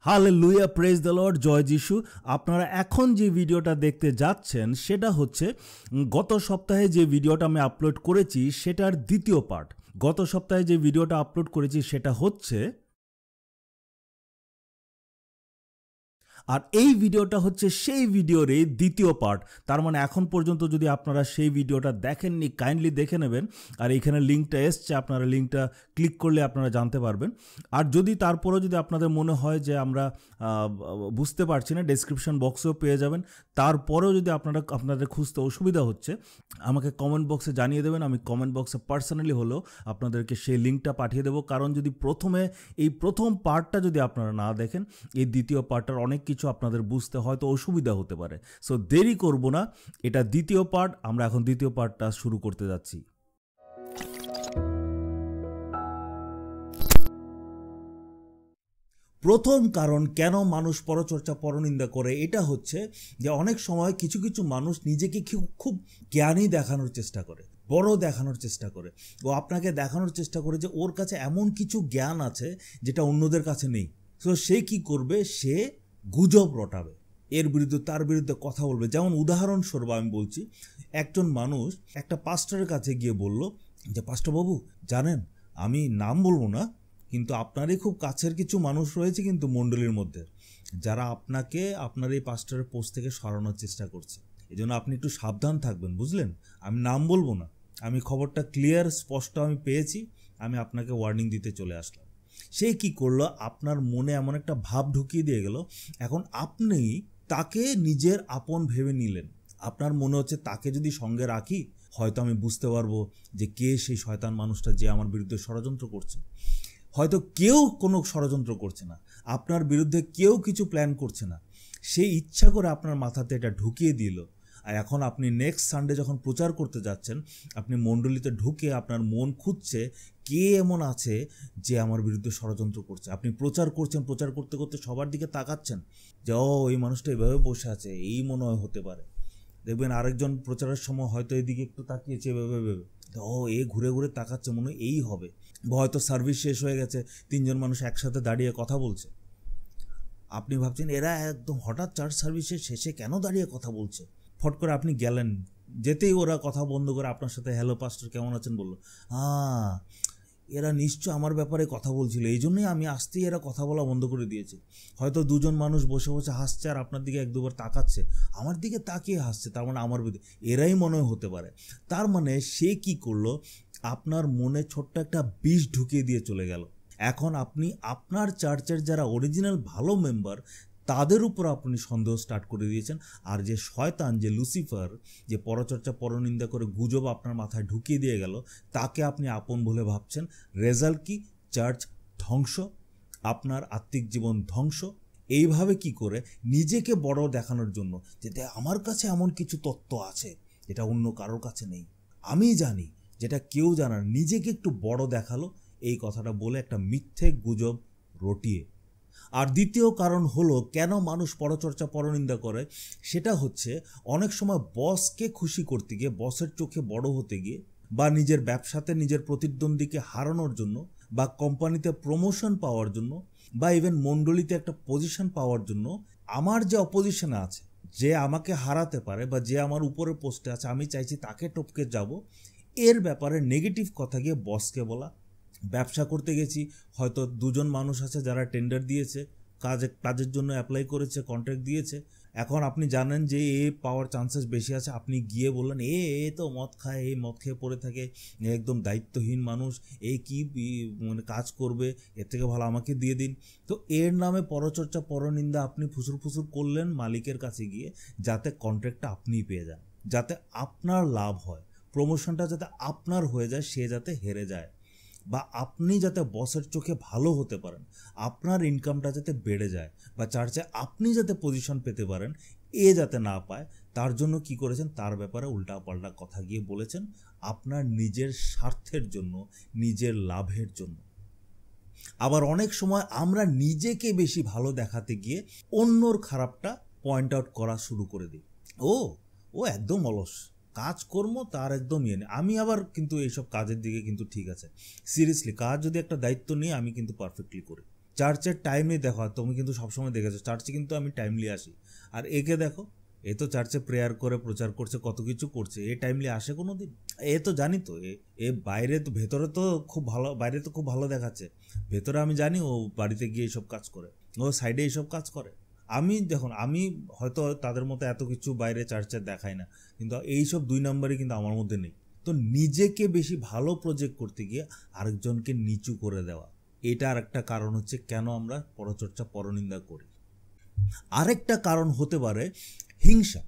Hallelujah, praise the Lord, জয় যিশু। আপনারা এখন যে ভিডিওটা দেখতে যাচ্ছেন সেটা হচ্ছে গত সপ্তাহে যে ভিডিওটা আমি আপলোড করেছি সেটার দ্বিতীয় পার্ট। গত সপ্তাহে যে ভিডিওটা আপলোড করেছি সেটা হচ্ছে, আর এই ভিডিওটা হচ্ছে সেই ভিডিওরই দ্বিতীয় পার্ট। তার মানে এখন পর্যন্ত যদি আপনারা সেই ভিডিওটা দেখেননি, কাইন্ডলি দেখে নেবেন। আর এইখানে লিঙ্কটা এসছে, আপনারা লিঙ্কটা ক্লিক করলে আপনারা জানতে পারবেন। আর যদি তারপরেও যদি আপনাদের মনে হয় যে আমরা বুঝতে পারছি না, ডেসক্রিপশন বক্সেও পেয়ে যাবেন। তারপরেও যদি আপনাদের খুঁজতে অসুবিধা হচ্ছে, আমাকে কমেন্ট বক্সে জানিয়ে দেবেন। আমি কমেন্ট বক্সে পার্সোনালি হলেও আপনাদেরকে সেই লিঙ্কটা পাঠিয়ে দেবো। কারণ যদি প্রথম পার্টটা যদি আপনারা না দেখেন, এই দ্বিতীয় পার্টটার অনেক কিছু আপনাদের বুঝতে হয়তো অসুবিধা হতে পারে। সো দেরি করব না, এটা দ্বিতীয় পার্ট। আমরা এখন দ্বিতীয় পার্টটা শুরু করতে যাচ্ছি। প্রথম কারণ কেন মানুষ পরচর্চা পরনিন্দা করে, এটা হচ্ছে যে অনেক সময় কিছু কিছু মানুষ নিজেকে খুব জ্ঞানী দেখানোর চেষ্টা করে, বড় দেখানোর চেষ্টা করে। ও আপনাকে দেখানোর চেষ্টা করে যে ওর কাছে এমন কিছু জ্ঞান আছে যেটা অন্যদের কাছে নেই। তো সে কি করবে? সে গুজব রটাবে, এর বিরুদ্ধে তার বিরুদ্ধে কথা বলবে। যেমন উদাহরণস্বরূপ আমি বলছি, একজন মানুষ একটা পাস্টরের কাছে গিয়ে বলল যে, পাস্টর বাবু জানেন, আমি নাম বলবো না, কিন্তু আপনারই খুব কাছের কিছু মানুষ রয়েছে কিন্তু মণ্ডলীর মধ্যে, যারা আপনাকে আপনার এই পাস্টরের পোস্ট থেকে সরানোর চেষ্টা করছে। এই জন্য আপনি একটু সাবধান থাকবেন, বুঝলেন? আমি নাম বলবো না, আমি খবরটা ক্লিয়ার স্পষ্ট আমি পেয়েছি, আমি আপনাকে ওয়ার্নিং দিতে চলে আসলাম। সে কি করলো? আপনার মনে এমন একটা ভাব ঢুকিয়ে দিয়ে গেল, এখন আপনি তাকে নিজের আপন ভেবে নিলেন। আপনার মনে হচ্ছে তাকে যদি সঙ্গে রাখি হয়তো আমি বুঝতে পারবো যে কে সেই শয়তান মানুষটা যে আমার বিরুদ্ধে ষড়যন্ত্র করছে। হয়তো কেউ কোনো ষড়যন্ত্র করছে না, আপনার বিরুদ্ধে কেউ কিছু প্ল্যান করছে না, সে ইচ্ছা করে আপনার মাথাতে এটা ঢুকিয়ে দিল। আর এখন আপনি নেক্সট সানডে যখন প্রচার করতে যাচ্ছেন, আপনি মণ্ডলীতে ঢুকে আপনার মন খুঁজছে কে এমন আছে যে আমার বিরুদ্ধে ষড়যন্ত্র করছে। আপনি প্রচার করছেন, প্রচার করতে করতে সবার দিকে তাকাচ্ছেন যে এই মানুষটা এভাবে বসে আছে, এই মনে হয় হতে পারে। দেখবেন আরেকজন প্রচারের সময় হয়তো এদিকে একটু তাকিয়েছে এভাবে, এ ঘুরে ঘুরে তাকাচ্ছে, মনে হয় এই হবে। বা হয়তো সার্ভিস শেষ হয়ে গেছে, 3 জন মানুষ একসাথে দাঁড়িয়ে কথা বলছে, আপনি ভাবছেন এরা একদম হঠাৎ চার্চ সার্ভিসের শেষে কেন দাঁড়িয়ে কথা বলছে। ফট করে আপনি গেলেন, যেতেই ওরা কথা বন্ধ করে আপনার সাথে হ্যালো পাস্টর কেমন আছেন বললো। এরা নিশ্চয় আমার ব্যাপারে কথা বলছিল, এই জন্যই আমি আসতেই এরা কথা বলা বন্ধ করে দিয়েছে। হয়তো 2 জন মানুষ বসে বসে হাসছে আর আপনার দিকে 1-2 বার তাকাচ্ছে, আমার দিকে তাকিয়ে হাসছে, তার মানে আমার বিরুদ্ধে এরাই মনে হতে পারে। তার মানে সে কি করলো? আপনার মনে ছোট্ট একটা বিষ ঢুকিয়ে দিয়ে চলে গেল। এখন আপনি আপনার চার্চের যারা অরিজিনাল ভালো মেম্বার তাদের উপর আপনি সন্দেহ স্টার্ট করে দিয়েছেন। আর যে শয়তান, যে লুসিফার, যে পরচর্চা পরনিন্দা করে গুজব আপনার মাথায় ঢুকিয়ে দিয়ে গেল, তাকে আপনি আপন বলে ভাবছেন। রেজাল্ট কি? চার্চ ধ্বংস, আপনার আত্মিক জীবন ধ্বংস। এইভাবে কি করে নিজেকে বড় দেখানোর জন্য, যে আমার কাছে এমন কিছু তত্ত্ব আছে যেটা অন্য কারোর কাছে নেই, আমি জানি যেটা কেউ জানার, নিজেকে একটু বড় দেখালো, এই কথাটা বলে একটা মিথ্যে গুজব রটিয়ে। আর দ্বিতীয় কারণ হলো কেন মানুষ পরচর্চা পরনিন্দা করে, সেটা হচ্ছে অনেক সময় বসকে খুশি করতে গিয়ে, বসের চোখে বড় হতে গিয়ে, বা নিজের ব্যবসাতে নিজের প্রতিদ্বন্দ্বীকে হারানোর জন্য, বা কোম্পানিতে প্রমোশন পাওয়ার জন্য, বা ইভেন মণ্ডলীতে একটা পজিশন পাওয়ার জন্য, আমার যে অপোজিশনে আছে, যে আমাকে হারাতে পারে বা যে আমার উপরের পোস্টে আছে, আমি চাইছি তাকে টপকে যাব, এর ব্যাপারে নেগেটিভ কথা গিয়ে বসকে বলা। ব্যবসা করতে গেছি, হয়তো 2 জন মানুষ আছে যারা টেন্ডার দিয়েছে, কাজের জন্য অ্যাপ্লাই করেছে, কন্ট্রাক্ট দিয়েছে। এখন আপনি জানেন যে এ পাওয়ার চান্সেস বেশি আছে, আপনি গিয়ে বললেন এ তো মদ খায়, এই মদ খেয়ে পড়ে থাকে, একদম দায়িত্বহীন মানুষ, এই কি মানে কাজ করবে, এর থেকে ভালো আমাকে দিয়ে দিন। তো এর নামে পরচর্চা পরনিন্দা আপনি ফুসুর করলেন মালিকের কাছে গিয়ে, যাতে কন্ট্রাক্টটা আপনিই পেয়ে যান, যাতে আপনার লাভ হয়, প্রমোশনটা যাতে আপনার হয়ে যায়, সে যাতে হেরে যায়, বা আপনি যাতে বসের চোখে ভালো হতে পারেন, আপনার ইনকামটা যাতে বেড়ে যায়, বা চার্চে আপনি যাতে পজিশন পেতে পারেন, এ যাতে না পায়, তার জন্য কি করেছেন? তার ব্যাপারে উল্টাপাল্টা কথা গিয়ে বলেছেন, আপনার নিজের স্বার্থের জন্য, নিজের লাভের জন্য। আবার অনেক সময় আমরা নিজেকে বেশি ভালো দেখাতে গিয়ে অন্যর খারাপটা পয়েন্ট আউট করা শুরু করে দিই। ও একদম অলস, কাজকর্ম তার একদম ইয়ে নেই। আমি আবার কিন্তু এইসব কাজের দিকে কিন্তু ঠিক আছে, সিরিয়াসলি কাজ যদি একটা দায়িত্ব নিয়ে আমি কিন্তু পারফেক্টলি করি। চার্চের টাইমে দেখো, তুমি কিন্তু সবসময় দেখেছো চার্চে কিন্তু আমি টাইমলি আসি, আর একে দেখো, এ তো চার্চে প্রেয়ার করে প্রচার করছে, কত কিছু করছে, এ টাইমলি আসে কোনো দিন? এ তো জানি তো এ বাইরে তো, ভেতরে তো খুব ভালো, বাইরে তো খুব ভালো দেখাচ্ছে, ভেতরে আমি জানি ও বাড়িতে গিয়ে এইসব কাজ করে, ও সাইডে এইসব কাজ করে। আমি দেখুন, আমি হয়তো তাদের মতো এত কিছু বাইরে চার্চে দেখাই না, কিন্তু এইসব 2 নম্বরই কিন্তু আমার মধ্যে নেই। তো নিজেকে বেশি ভালো প্রজেক্ট করতে গিয়ে আরেকজনকে নিচু করে দেওয়া, এটা আর একটা কারণ হচ্ছে কেন আমরা পরচর্চা পরনিন্দা করি। আরেকটা কারণ হতে পারে হিংসা।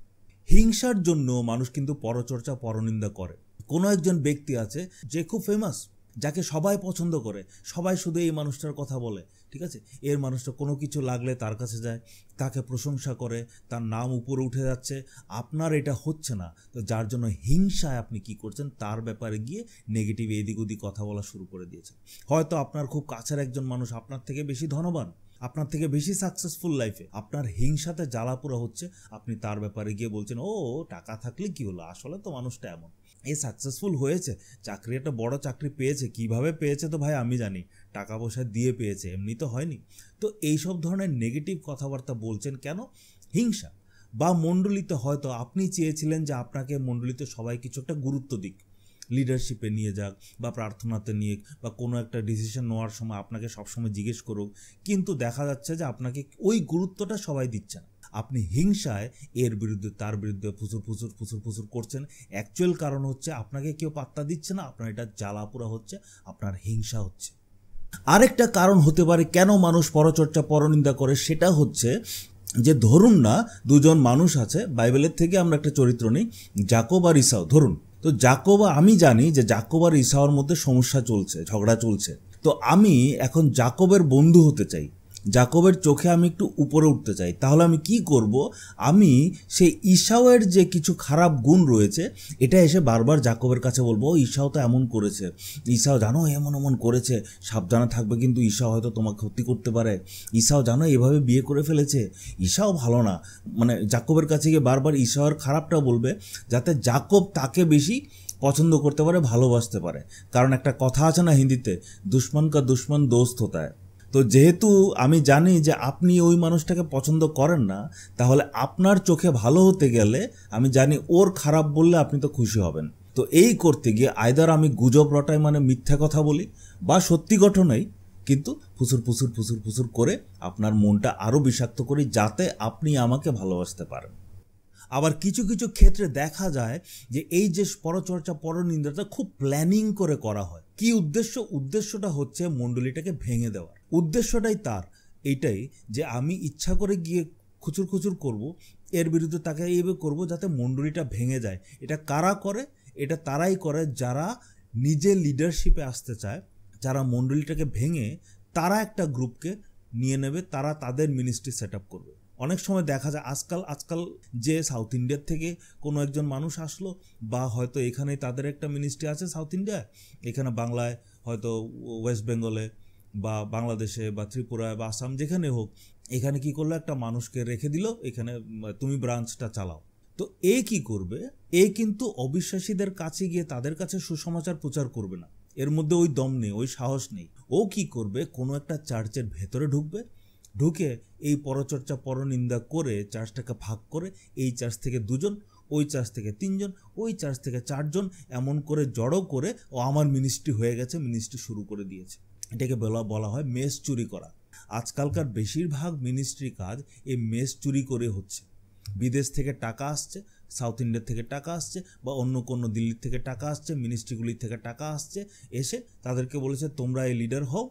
হিংসার জন্য মানুষ কিন্তু পরচর্চা পরনিন্দা করে। কোনো একজন ব্যক্তি আছে যে খুব ফেমাস, যাকে সবাই পছন্দ করে, সবাই শুধু এই মানুষটার কথা বলে, ঠিক আছে, এর মানুষটা কোনো কিছু লাগলে তার কাছে যায়, তাকে প্রশংসা করে, তার নাম উপরে উঠে যাচ্ছে, আপনার এটা হচ্ছে না, তো যার জন্য হিংসায় আপনি কি করছেন, তার ব্যাপারে গিয়ে নেগেটিভ এদিক ওদিক কথা বলা শুরু করে দিয়েছেন। হয়তো আপনার খুব কাছের একজন মানুষ আপনার থেকে বেশি ধনবান, আপনার থেকে বেশি সাকসেসফুল লাইফে, আপনার হিংসাতে জ্বালাপোড়া হচ্ছে, আপনি তার ব্যাপারে গিয়ে বলছেন, ও টাকা থাকলে কি হলো, আসলে তো মানুষটা এমন, এ সাকসেসফুল হয়েছে, চাকরি, একটা বড় চাকরি পেয়েছে, কিভাবে পেয়েছে তো ভাই আমি জানি, টাকা পয়সা দিয়ে পেয়েছে, এমনি তো হয়নি। তো এইসব ধরনের নেগেটিভ কথাবার্তা বলছেন কেন? হিংসা। বা মণ্ডলীতে হয়তো আপনি চেয়েছিলেন যে আপনাকে মণ্ডলীতে সবাই কিছু একটা গুরুত্ব দিক, লিডারশিপে নিয়ে যাক, বা প্রার্থনাতে নিয়ে, বা কোনো একটা ডিসিশন নেওয়ার সময় আপনাকে সবসময় জিজ্ঞেস করুক, কিন্তু দেখা যাচ্ছে যে আপনাকে ওই গুরুত্বটা সবাই দিচ্ছে না। আপনি হিংসায় এর বিরুদ্ধে তার বিরুদ্ধে ফুসুর ফুসুর ফুসুর ফুসুর করছেন। অ্যাকচুয়াল কারণ হচ্ছে আপনাকে কেউ পাত্তা দিচ্ছে না, আপনার এটা জ্বালাপোড়া হচ্ছে, আপনার হিংসা হচ্ছে। আরেকটা কারণ হতে পারে কেন মানুষ পরচর্চা পরনিন্দা করে, সেটা হচ্ছে যে ধরুন না, দুজন মানুষ আছে, বাইবেলের থেকে আমরা একটা চরিত্র নিই, জাকব আর ইসাও ধরুন। তো জাকব, আমি জানি যে জাকব আর ইসাওর মধ্যে সমস্যা চলছে, ঝগড়া চলছে, তো আমি এখন জাকবের বন্ধু হতে চাই, জাকবের চোখে আমি একটু উপরে উঠতে চাই, তাহলে আমি কি করব, আমি সেই ইসাওয়ের যে কিছু খারাপ গুণ রয়েছে এটা এসে বারবার জাকবের কাছে বলবো, ও ইসাও তো এমন করেছে, ইসাও জানো এমন এমন করেছে, সাবধানে থাকবে কিন্তু ইসাও হয়তো তোমাকে ক্ষতি করতে পারে, ইসাও জানো এভাবে বিয়ে করে ফেলেছে, ইসাও ভালো না, মানে জাকবের কাছে গিয়ে বারবার ইসাওয়ের খারাপটা বলবে, যাতে জাকব তাকে বেশি পছন্দ করতে পারে, ভালোবাসতে পারে। কারণ একটা কথা আছে না হিন্দিতে, দুশ্মন কা দুশ্মন দোস্ত হতা হ্যায়। তো যেহেতু আমি জানি যে আপনি ওই মানুষটাকে পছন্দ করেন না, তাহলে আপনার চোখে ভালো হতে গেলে আমি জানি ওর খারাপ বললে আপনি তো খুশি হবেন। তো এই করতে গিয়ে আইদার আমি গুজব রটাই, মানে মিথ্যা কথা বলি, বা সত্যি ঘটনাই কিন্তু ফুসুর ফুসুর ফুসুর ফুসুর করে আপনার মনটা আরও বিষাক্ত করি, যাতে আপনি আমাকে ভালোবাসতে পারেন। আবার কিছু কিছু ক্ষেত্রে দেখা যায় যে এই যে পরচর্চা পরনিন্দাটা খুব প্ল্যানিং করে করা হয়। কি উদ্দেশ্যটা হচ্ছে মণ্ডলীটাকে ভেঙে দেওয়ার। উদ্দেশ্যটাই তার এইটাই যে আমি ইচ্ছা করে গিয়ে খুচুর খুচুর করব, এর বিরুদ্ধে তাকে এইভাবে করব যাতে মণ্ডলীটা ভেঙে যায়। এটা কারা করে? এটা তারাই করে যারা নিজে লিডারশিপে আসতে চায়, যারা মণ্ডলীটাকে ভেঙে তারা একটা গ্রুপকে নিয়ে নেবে, তারা তাদের মিনিস্ট্রি সেট আপ করবে। অনেক সময় দেখা যায় আজকাল যে সাউথ ইন্ডিয়ার থেকে কোনো একজন মানুষ আসলো, বা হয়তো এখানে তাদের একটা মিনিস্ট্রি আছে সাউথ ইন্ডিয়ায়, এখানে বাংলায় হয়তো ওয়েস্ট বেঙ্গলে বা বাংলাদেশে বা ত্রিপুরায় বা আসাম যেখানে হোক, এখানে কি করলো, একটা মানুষকে রেখে দিল, এখানে তুমি ব্রাঞ্চটা চালাও। তো এ কি করবে, এ কিন্তু অবিশ্বাসীদের কাছে গিয়ে তাদের কাছে সুসমাচার প্রচার করবে না, এর মধ্যে ওই দম নেই, ওই সাহস নেই। ও কি করবে, কোনো একটা চার্চের ভেতরে ঢুকে এই পরচর্চা পরনিন্দা করে চার্চটাকে ভাগ করে, এই চার্চ থেকে 2 জন, ওই চার্চ থেকে 3 জন, ওই চার্চ থেকে 4 জন, এমন করে জড়ো করে ও আমার মিনিস্ট্রি হয়ে গেছে, মিনিস্ট্রি শুরু করে দিয়েছে। এটাকে বলা হয় মেস চুরি করা। আজকালকার বেশিরভাগ মিনিস্ট্রি কাজ এই মেস চুরি করে হচ্ছে। বিদেশ থেকে টাকা আসছে, সাউথ ইন্ডিয়া থেকে টাকা আসছে, বা অন্য কোনো দিল্লির থেকে টাকা আসছে, মিনিস্ট্রিগুলির থেকে টাকা আসছে, এসে তাদেরকে বলেছে তোমরা এই লিডার হও,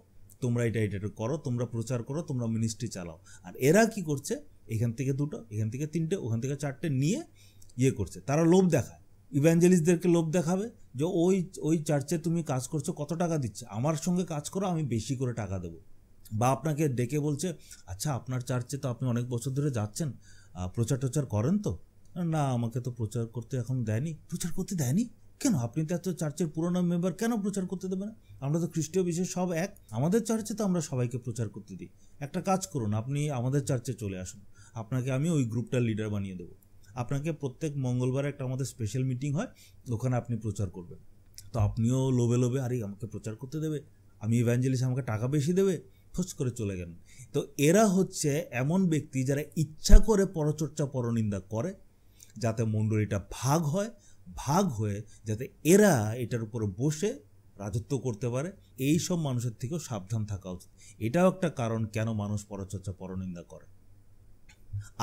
তোমরা এটা করো, তোমরা প্রচার করো, তোমরা মিনিস্ট্রি চালাও। আর এরা কি করছে, এখান থেকে 2টো, এখান থেকে 3টে, ওখান থেকে 4টে নিয়ে করছে। তারা লোভ দেখায়, ইভ্যাঞ্জেলিস্টদেরকে লোভ দেখাবে যে ওই চার্চে তুমি কাজ করছো, কত টাকা দিচ্ছে, আমার সঙ্গে কাজ করো, আমি বেশি করে টাকা দেবো। বা আপনাকে ডেকে বলছে, আচ্ছা আপনার চার্চে তো আপনি অনেক বছর ধরে যাচ্ছেন, প্রচার করেন তো? না, আমাকে তো প্রচার করতে এখন দেয়নি। প্রচার করতে দেয়নি কেন? আপনি তো এত চার্চের পুরোনো মেম্বার, কেন প্রচার করতে দেবে না? আমরা তো খ্রিস্টীয় বিশেষ সব এক, আমাদের চার্চে তো আমরা সবাইকে প্রচার করতে দিই। একটা কাজ করুন, আপনি আমাদের চার্চে চলে আসুন, আপনাকে আমি ওই গ্রুপটার লিডার বানিয়ে দেবো, আপনাকে প্রত্যেক মঙ্গলবার একটা আমাদের স্পেশাল মিটিং হয়, ওখানে আপনি প্রচার করবেন। তো আপনিও লোভে আরে আমাকে প্রচার করতে দেবে, আমি ইভ্যাঞ্জেলিস্ট, আমাকে টাকা বেশি দেবে, ফুস করে চলে গেলেন। তো এরা হচ্ছে এমন ব্যক্তি যারা ইচ্ছা করে পরচর্চা পরনিন্দা করে যাতে মণ্ডলীটা ভাগ হয়ে যাতে এরা এটার উপরে বসে রাজত্ব করতে পারে। এই সব মানুষের থেকেও সাবধান থাকা উচিত। এটাও একটা কারণ কেন মানুষ পরচর্চা পরনিন্দা করে।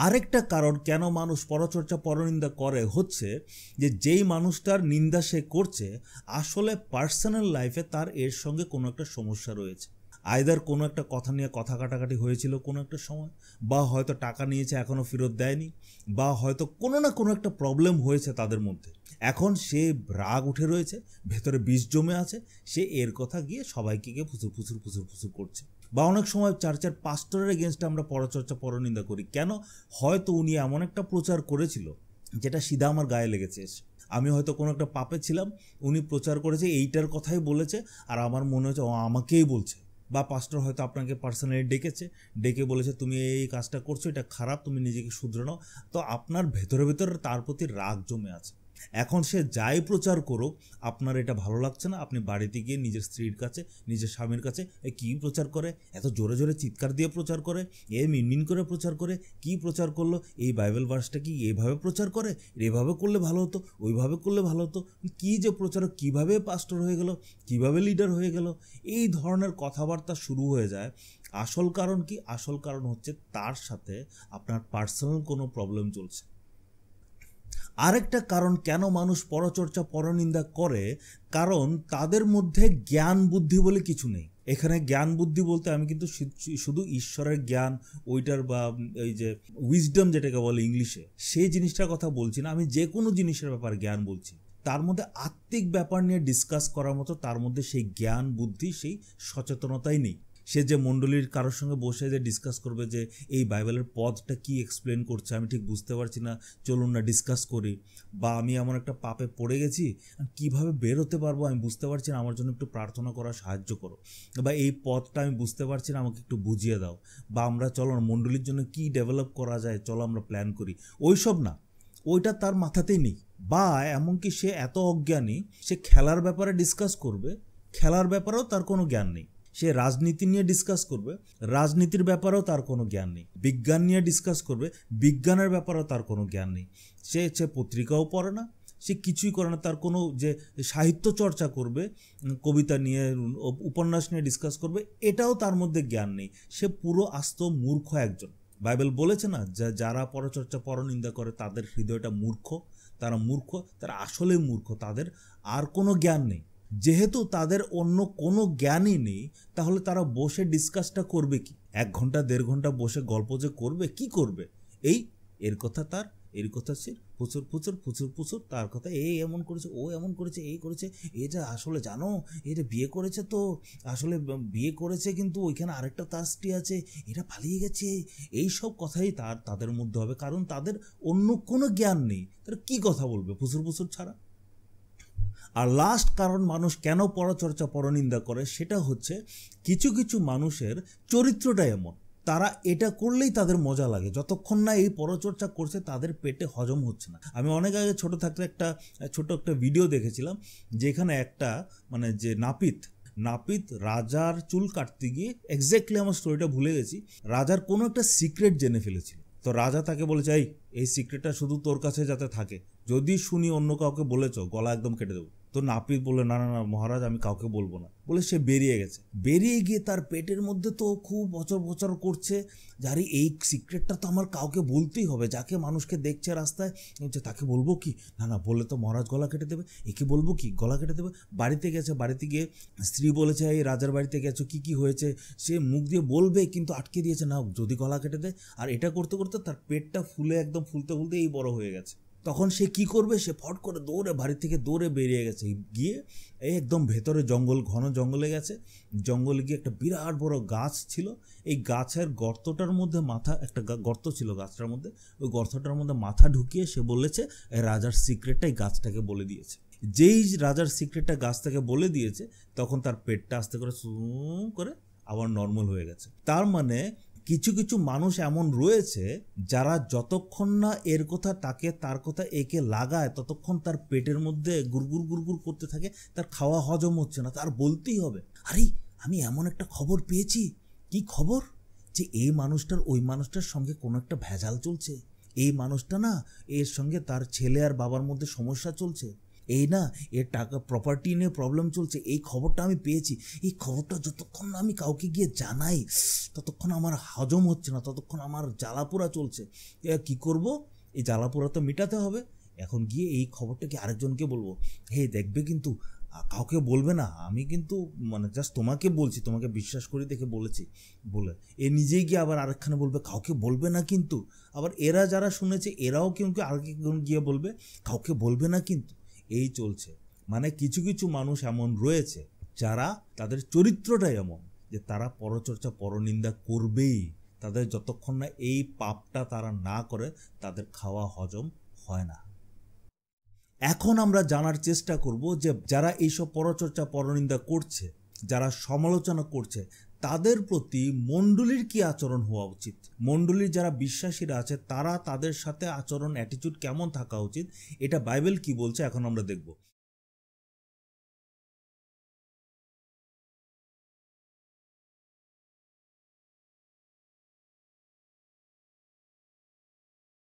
আরেকটা কারণ কেন মানুষ পরচর্চা পরনিন্দা করে হচ্ছে যে যেই মানুষটার নিন্দা সে করছে আসলে পার্সোনাল লাইফে তার এর সঙ্গে কোনো একটা সমস্যা রয়েছে। আইদার কোনো একটা কথা নিয়ে কথা কাটাকাটি হয়েছিল কোনো একটা সময়, বা হয়তো টাকা নিয়েছে এখনও ফেরত দেয়নি, বা হয়তো কোনো না কোনো একটা প্রবলেম হয়েছে তাদের মধ্যে। এখন সে রাগ উঠে রয়েছে, ভেতরে বিষ জমে আছে, সে এর কথা গিয়ে সবাইকে গিয়ে ফুসুর করছে। বা অনেক সময় চার্চের পাস্টরের এগেনস্টে আমরা পরচর্চা পরনিন্দা করি কেন? হয়তো উনি এমন একটা প্রচার করেছিল যেটা সিধা আমার গায়ে লেগেছে। আমি হয়তো কোনো একটা পাপে ছিলাম, উনি প্রচার করেছে এইটার কথাই বলেছে, আর আমার মনে হচ্ছে ও আমাকেই বলছে। বা পাস্টর হয়তো আপনাকে পার্সোনালি ডেকে বলেছে তুমি এই কাজটা করছো, এটা খারাপ, তুমি নিজেকে শুধরে নাও। তো আপনার ভেতরে তার প্রতি রাগ জমে আছে। এখন সে যাই প্রচার করুক আপনার এটা ভালো লাগছে না, আপনি বাড়িতে গিয়ে নিজের স্ত্রীর কাছে, নিজের স্বামীর কাছে কী প্রচার করে, এত জোরে জোরে চিৎকার দিয়ে প্রচার করে, মিনমিন করে প্রচার করে, কি প্রচার করলো, এই বাইবেল ভার্সটা কি এইভাবে প্রচার করে, এভাবে করলে ভালো হতো, ওইভাবে করলে ভালো হতো, কি যে প্রচারক, কিভাবে পাস্টর হয়ে গেল, কিভাবে লিডার হয়ে গেল, এই ধরনের কথাবার্তা শুরু হয়ে যায়। আসল কারণ কি? আসল কারণ হচ্ছে তার সাথে আপনার পার্সোনাল কোনো প্রবলেম চলছে। আরেকটা কারণ কেন মানুষ পরচর্চা পরনিন্দা করে, কারণ তাদের মধ্যে জ্ঞান বুদ্ধি বলে কিছু নেই। এখানে জ্ঞান বুদ্ধি বলতে আমি কিন্তু শুধু ঈশ্বরের জ্ঞান ওইটার বা এই যে উইজডম যেটাকে বলে ইংলিশে, সেই জিনিসটার কথা বলছি না। আমি যে কোনো জিনিসের ব্যাপারে জ্ঞান বলছি, তার মধ্যে আত্মিক ব্যাপার নিয়ে ডিসকাস করার মতো তার মধ্যে সেই জ্ঞান বুদ্ধি, সেই সচেতনতাই নেই। সে যে মণ্ডলীর কারোর সঙ্গে বসে যে ডিসকাস করবে যে এই বাইবেলের পদটা কি এক্সপ্লেন করছে আমি ঠিক বুঝতে পারছি না, চলুন না ডিসকাস করি। বা আমি এমন একটা পাপে পড়ে গেছি, কিভাবে বের হতে পারবো আমি বুঝতে পারছি না, আমার জন্য একটু প্রার্থনা করা সাহায্য করো। বা এই পদটা আমি বুঝতে পারছি না, আমাকে একটু বুঝিয়ে দাও। বা আমরা চলো মণ্ডলীর জন্য কি ডেভেলপ করা যায়, চলো আমরা প্ল্যান করি। ওইসব না, ওইটা তার মাথাতেই নেই। বা এমনকি সে এত অজ্ঞানী, সে খেলার ব্যাপারে ডিসকাস করবে, খেলার ব্যাপারেও তার কোনো জ্ঞান নেই। সে রাজনীতি নিয়ে ডিসকাস করবে, রাজনীতির ব্যাপারেও তার কোনো জ্ঞান নেই। বিজ্ঞান নিয়ে ডিসকাস করবে, বিজ্ঞানের ব্যাপারেও তার কোনো জ্ঞান নেই। সে পত্রিকাও পড়ে না, সে কিছুই করে না। তার কোনো যে সাহিত্য চর্চা করবে, কবিতা নিয়ে, উপন্যাস নিয়ে ডিসকাস করবে, এটাও তার মধ্যে জ্ঞান নেই। সে পুরো আস্ত মূর্খ একজন। বাইবেল বলেছে না, যারা পরচর্চা পরনিন্দা করে তাদের হৃদয়টা মূর্খ, তারা আসলে মূর্খ, তাদের আর কোনো জ্ঞান নেই। যেহেতু তাদের অন্য কোনো জ্ঞানই নেই, তাহলে তারা বসে ডিসকাসটা করবে কি? 1 ঘন্টা 1.5 ঘন্টা বসে গল্প যে করবে, কি করবে? এর কথা তার, এর কথা সে প্রচুর তার কথা, এই এমন করেছে, ও এমন করেছে, এই করেছে, এটা আসলে জানো, এটা বিয়ে করেছে, তো আসলে বিয়ে করেছে কিন্তু ওইখানে আরেকটা তার স্ত্রী আছে, এটা পালিয়ে গেছে। এই সব কথাই তাদের মধ্যে হবে, কারণ তাদের অন্য কোনো জ্ঞান নেই। তারা কি কথা বলবে প্রচুর ছাড়া? আর লাস্ট কারণ মানুষ কেন পরচর্চা পরনিন্দা করে সেটা হচ্ছে কিছু মানুষের চরিত্রটা এমন, তারা এটা করলেই তাদের মজা লাগে। যতক্ষণ না এই পরচর্চা করছে তাদের পেটে হজম হচ্ছে না। আমি অনেক আগে ছোট থাকতে ছোট একটা ভিডিও দেখেছিলাম, যেখানে একটা মানে যে নাপিত রাজার চুল কাটতে গিয়ে, এক্স্যাক্টলি আমার স্টোরিটা ভুলে গেছি, রাজার কোনো একটা সিক্রেট জেনে ফেলেছিল। তো রাজা তাকে বলেছে, এই সিক্রেটটা শুধু তোর কাছে যাতে থাকে, যদি শুনি অন্য কাউকে বলেছ গলা একদম কেটে দেবো। তো নাপিত বলে, না মহারাজ, আমি কাউকে বলবো না, বলে সে বেরিয়ে গেছে। বেরিয়ে গিয়ে তার পেটের মধ্যে তো খুব বচর করছে, যারে এই সিক্রেটটা তো আমার কাউকে বলতেই হবে, যাকে মানুষকে দেখছে রাস্তায়, তাকে বলবো কি? না বললে তো মহারাজ গলা কেটে দেবে, একে বলবো কি? গলা কেটে দেবে। বাড়িতে গিয়ে স্ত্রী বলেছে, এই রাজার বাড়িতে গেছো, কি হয়েছে? সে মুখ দিয়ে বলবে কিন্তু আটকে দিয়েছে, না যদি গলা কেটে দেয়। আর এটা করতে করতে তার পেটটা ফুলে একদম ফুলতে এই বড় হয়ে গেছে। তখন সে কি করবে? সে ফট করে বাড়ি থেকে দৌড়ে বেরিয়ে গেছে, গিয়ে এই একদম ভেতরে ঘন জঙ্গলে গেছে। জঙ্গলে গিয়ে একটা বিরাট বড় গাছ ছিল, এই গাছের গর্তটার মধ্যে একটা গর্ত ছিল গাছটার মধ্যে, ওই গর্তটার মধ্যে মাথা ঢুকিয়ে সে বলেছে রাজার সিক্রেটটাই গাছটাকে বলে দিয়েছে। যেই রাজার সিক্রেটটা গাছটাকে বলে দিয়েছে, তখন তার পেটটা আস্তে করে আবার নর্মাল হয়ে গেছে। তার মানে কিছু মানুষ এমন রয়েছে যারা যতক্ষণ না এর কথা তাকে, তার কথা একে লাগায়, ততক্ষণ তার পেটের মধ্যে গুড়গুড় করতে থাকে, তার খাওয়া হজম হচ্ছে না, তার বলতেই হবে, আরে আমি এমন একটা খবর পেয়েছি, কি খবর? যে এই মানুষটার ওই মানুষটার সঙ্গে কোনো একটা ভেজাল চলছে, এই মানুষটা না এর সঙ্গে তার ছেলে আর বাবার মধ্যে সমস্যা চলছে, এই না এর টাকা প্রপার্টি নিয়ে প্রবলেম চলছে, এই খবরটা আমি পেয়েছি। এই খবরটা যতক্ষণ না আমি কাউকে গিয়ে জানাই ততক্ষণ আমার হজম হচ্ছে না, ততক্ষণ আমার জ্বালাপোড়া চলছে। কি করব? এই জ্বালাপোড়া তো মেটাতে হবে। এখন গিয়ে এই খবরটাকে আরেকজনকে বলবো, হে দেখবে কিন্তু কাউকে বলবে না, আমি কিন্তু মানে জাস্ট তোমাকে বলছি, তোমাকে বিশ্বাস করি দেখে বলেছি বলে এ নিজেই গিয়ে আবার আরেকখানে বলবে কাউকে বলবে না কিন্তু। আবার এরা যারা শুনেছে এরাও কিন্তু আরেকজন গিয়ে বলবে কাউকে বলবে না কিন্তু। এই চলছে। মানে কিছু কিছু মানুষ এমন রয়েছে যারা তাদের চরিত্রটাই এমন যে তারা পরচর্চা পরনিন্দা করবেই। তাদের যতক্ষণ না এই পাপটা তারা না করে তাদের খাওয়া হজম হয় না। এখন আমরা জানার চেষ্টা করব যে যারা এইসব পরচর্চা পরনিন্দা করছে, যারা সমালোচনা করছে, তাদের প্রতি মণ্ডলীর কি আচরণ হওয়া উচিত। মণ্ডলীর যারা বিশ্বাসীরা আছে তারা তাদের সাথে আচরণ অ্যাটিটিউড কেমন থাকা উচিত, এটা বাইবেল কি বলছে এখন আমরা দেখব।